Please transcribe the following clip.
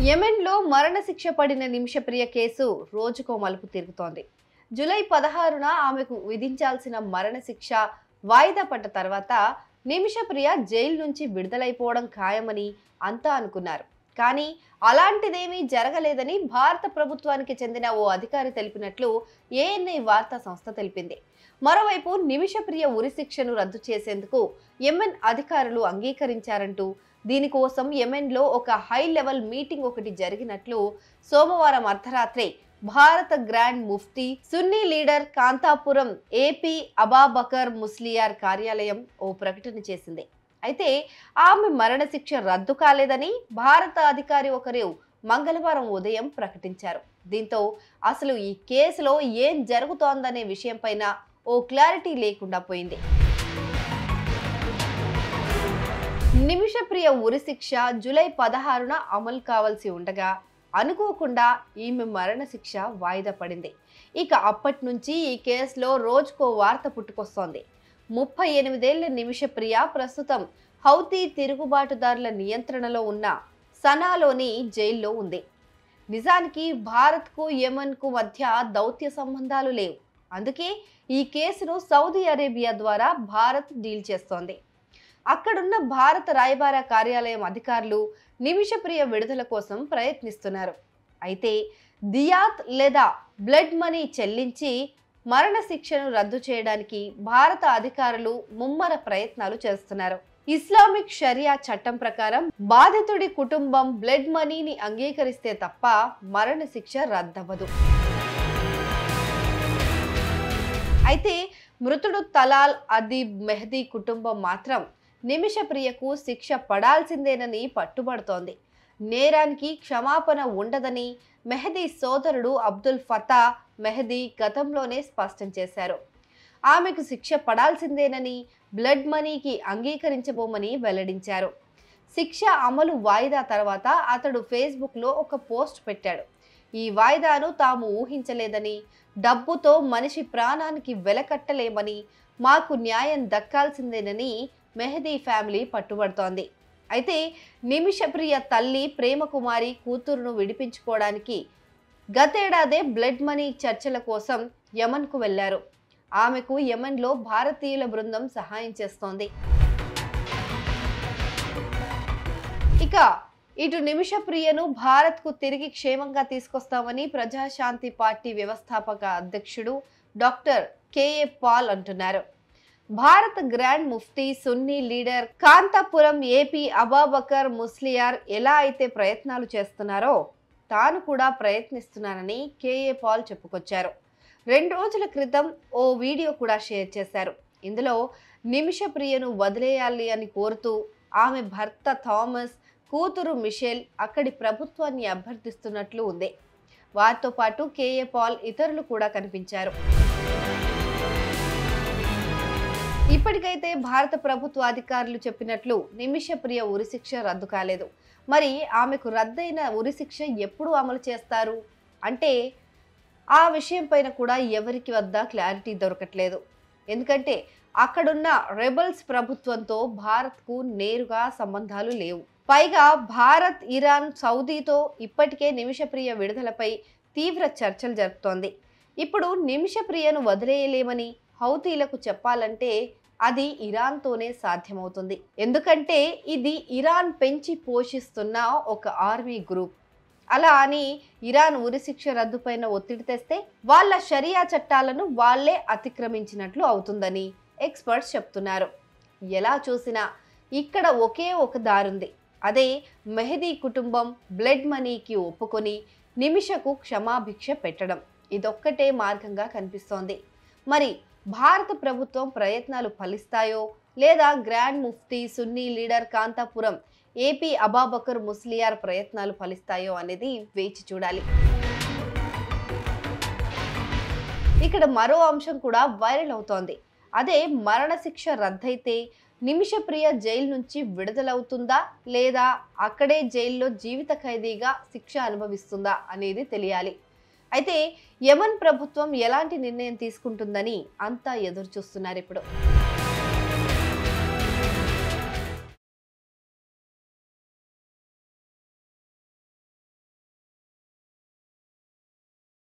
యెమెన్లో మరణశిక్ష పడిన నిమిషప్రియ కేసు రోజుకో మలుపు తిరుగుతోంది. జూలై 16న ఆమెకు విధించాల్సిన మరణశిక్ష వాయిదా పడ్డ తర్వాత నిమిషప్రియ జైలు నుంచి విడుదలైపోవడం ఖాయమని అంతా అనుకున్నారు. కానీ అలాంటిదేమీ జరగలేదని భారత ప్రభుత్వానికి చెందిన ఓ అధికారి తెలిపినట్లు ఏఎన్ఐ వార్తా సంస్థ తెలిపింది. మరోవైపు నిమిషప్రియ ఉరిశిక్షను రద్దు చేసేందుకు యెమెన్ అధికారులు అంగీకరించారంటూ దీనికోసం యెమెన్లో ఒక హై లెవెల్ మీటింగ్ ఒకటి జరిగినట్లు సోమవారం అర్ధరాత్రి భారత గ్రాండ్ ముఫ్తీ సున్నీ లీడర్ కాంతాపురం ఏపీ అబాబకర్ ముస్లియార్ కార్యాలయం ఓ ప్రకటన చేసింది. అయితే ఆమె మరణశిక్ష రద్దు కాలేదని భారత అధికారి ఒకరు మంగళవారం ఉదయం ప్రకటించారు. దీంతో అసలు ఈ కేసులో ఏం జరుగుతోందనే విషయంపైన ఓ క్లారిటీ లేకుండా పోయింది. నిమిషప్రియ ఉరిశిక్ష జూలై 16న అమలు కావాల్సి ఉండగా అనుకోకుండా ఈమె మరణశిక్ష వాయిదా పడింది. ఇక అప్పటి నుంచి ఈ కేసులో రోజుకో వార్త పుట్టుకొస్తోంది. 38 ఏళ్ల నిమిషప్రియ ప్రస్తుతం హౌతీ తిరుగుబాటుదారుల నియంత్రణలో ఉన్న సనాలోని జైల్లో ఉంది. నిజానికి భారత్కు యెమెన్కు మధ్య దౌత్య సంబంధాలు లేవు. అందుకే ఈ కేసును సౌదీ అరేబియా ద్వారా భారత్ డీల్ చేస్తోంది. అక్కడున్న భారత రాయబార కార్యాలయం అధికారులు నిమిషప్రియ విడుదల కోసం ప్రయత్నిస్తున్నారు. అయితే దియాత్ లేదా బ్లడ్ మనీ చెల్లించి మరణశిక్షను రద్దు చేయడానికి భారత అధికారులు ముమ్మర ప్రయత్నాలు చేస్తున్నారు. ఇస్లామిక్ షరియా చట్టం ప్రకారం బాధితుడి కుటుంబం బ్లడ్ మనీని అంగీకరిస్తే తప్ప మరణశిక్ష రద్దవదు. అయితే మృతుడు తలాల్ అదీబ్ మెహదీ కుటుంబం మాత్రం నిమిషప్రియకు శిక్ష పడాల్సిందేనని పట్టుబడుతోంది. నేరానికి క్షమాపణ ఉండదని మెహదీ సోదరుడు అబ్దుల్ ఫతా మెహదీ గతంలోనే స్పష్టం చేశారు. ఆమెకు శిక్ష పడాల్సిందేనని బ్లడ్ మనీకి అంగీకరించబోమని వెల్లడించారు. శిక్ష అమలు వాయిదా తర్వాత అతడు ఫేస్బుక్లో ఒక పోస్ట్ పెట్టాడు. ఈ వాయిదాను తాము ఊహించలేదని, డబ్బుతో మనిషి ప్రాణానికి వెలకట్టలేమని, మాకు న్యాయం దక్కాల్సిందేనని మెహదీ ఫ్యామిలీ పట్టుబడుతోంది. అయితే నిమిషప్రియ తల్లి ప్రేమకుమారి కూతురును విడిపించుకోవడానికి గతేడాదే బ్లడ్ మనీ చర్చల కోసం యెమెన్కు వెళ్లారు. ఆమెకు యెమెన్లో భారతీయుల బృందం సహాయం చేస్తోంది. ఇక ఇటు నిమిషప్రియను భారత్కు తిరిగి క్షేమంగా తీసుకొస్తామని ప్రజాశాంతి పార్టీ వ్యవస్థాపక అధ్యక్షుడు డాక్టర్ కేఏ పాల్ అంటున్నారు. భారత గ్రాండ్ ముఫ్తీ సున్నీ లీడర్ కాంతాపురం ఏపీ అబాబకర్ ముస్లియార్ ఎలా అయితే ప్రయత్నాలు చేస్తున్నారో తాను కూడా ప్రయత్నిస్తున్నానని కేఏ పాల్ చెప్పుకొచ్చారు. 2 రోజుల క్రితం ఓ వీడియో కూడా షేర్ చేశారు. ఇందులో నిమిషప్రియను వదిలేయాలి అని కోరుతూ ఆమె భర్త థామస్, కూతురు మిషేల్ అక్కడి ప్రభుత్వాన్ని అభ్యర్థిస్తున్నట్లు ఉంది. వారితో పాటు కేఏ పాల్ ఇతరులు కూడా కనిపించారు. ఇప్పటికైతే భారత ప్రభుత్వ అధికారులు చెప్పినట్లు నిమిషప్రియ ఉరిశిక్ష రద్దు కాలేదు. మరి ఆమెకు రద్దయిన ఉరిశిక్ష ఎప్పుడు అమలు చేస్తారు అంటే ఆ విషయం పైన కూడా ఎవరికి వద్ద క్లారిటీ దొరకట్లేదు. ఎందుకంటే అక్కడున్న రెబల్స్ ప్రభుత్వంతో భారత్కు నేరుగా సంబంధాలు లేవు. పైగా భారత్, ఇరాన్, సౌదీతో ఇప్పటికే నిమిషప్రియ విడుదలపై తీవ్ర చర్చలు జరుపుతోంది. ఇప్పుడు నిమిషప్రియను వదిలేయలేమని హౌతీలకు చెప్పాలంటే అది ఇరాన్తోనే సాధ్యమవుతుంది. ఎందుకంటే ఇది ఇరాన్ పెంచి పోషిస్తున్న ఒక ఆర్మీ గ్రూప్. అలా అని ఇరాన్ ఉరిశిక్ష రద్దుపైన ఒత్తిడి తెస్తే వాళ్ళ షరియా చట్టాలను వాళ్లే అతిక్రమించినట్లు అవుతుందని ఎక్స్పర్ట్స్ చెప్తున్నారు. ఎలా చూసినా ఇక్కడ ఒకే ఒక దారుంది. అదే మెహదీ కుటుంబం బ్లడ్ మనీకి ఒప్పుకొని నిమిషకు క్షమాభిక్ష పెట్టడం. ఇదొక్కటే మార్గంగా కనిపిస్తోంది. మరి భారత ప్రభుత్వం ప్రయత్నాలు ఫలిస్తాయో లేదా గ్రాండ్ ముఫ్తీ సున్నీ లీడర్ కాంతాపురం ఏపీ అబాబకర్ ముస్లియార్ ప్రయత్నాలు ఫలిస్తాయో అనేది వేచి చూడాలి. ఇక్కడ మరో అంశం కూడా వైరల్ అవుతోంది. అదే మరణశిక్ష రద్దయితే నిమిషప్రియ జైలు నుంచి విడుదలవుతుందా లేదా అక్కడే జైల్లో జీవిత ఖైదీగా శిక్ష అనుభవిస్తుందా అనేది తెలియాలి. అయితే యెమెన్ ప్రభుత్వం ఎలాంటి నిర్ణయం తీసుకుంటుందని అంతా ఎదురు చూస్తున్నారు ఇప్పుడు.